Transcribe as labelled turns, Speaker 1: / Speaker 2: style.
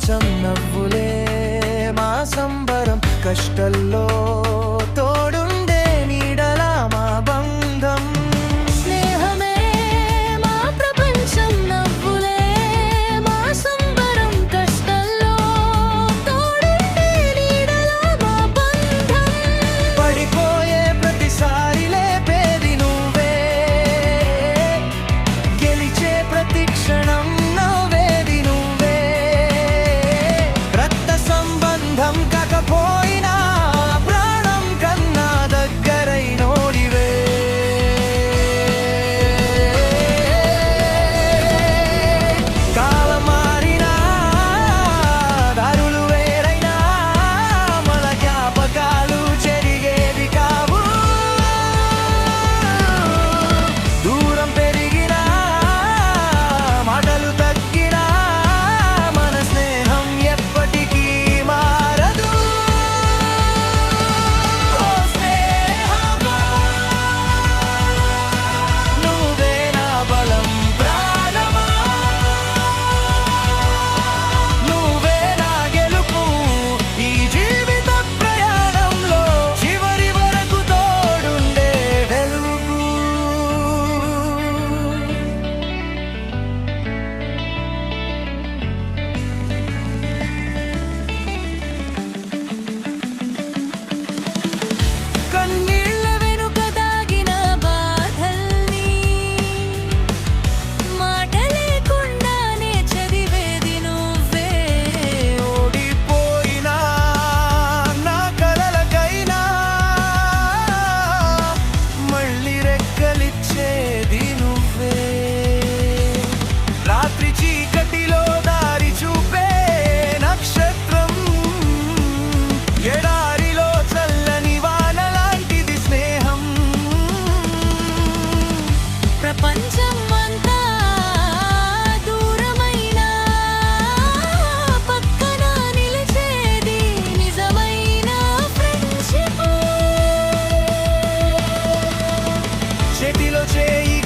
Speaker 1: ప్రపంచం నవ్వులే మా సంబరం, కష్టల్లో తోడుండే నీడలా మా బంధం.
Speaker 2: స్నేహమే మా ప్రపంచం, నవ్వులే మా సంబరం, కష్టల్లో తోడుండే నీడలా మా బంధం.
Speaker 1: పడిపోయే ప్రతిసారి లేపేది నువ్వే, గెలిచే ప్రతి క్షణం నవ్వేది నువ్వే. రక్త సంబంధం కాకపోయినా ప్రాణం కన్నా దగ్గరైనోడివే. కాలం మారినా దారులు వేరైనా మన జ్ఞాపకాలు చెరిగేవి కావు. దూరం పెరిగినా మాటలు తగ్గినా మన స్నేహం ఎప్పటికీ మారదు. ఓ స్నేహమా, నువ్వే నా బలం ప్రాణమా, నువ్వే నా గెలుపు ఈ జీవిత ప్రయాణంలో, చివరి వరకు తోడుండే వెలుగు. కన్నీళ్ళ వెనుక దాగిన బాధల్ని మాట లేకుండానే చదివేది నువ్వే. ఓడిపోయినా నా కలలకైనా మళ్ళీ రెక్కలిచ్చేది నువ్వే. రాత్రి చీకటిలో దారి చూపే నక్షత్రం, ఎడారిలో చల్లని వాన లాంటిది స్నేహం.
Speaker 2: ప్రపంచం అంతా దూరమైనా పక్కన నిలిచేది నిజమైన ఫ్రెండ్షిప్.
Speaker 1: చేతిలో చేయి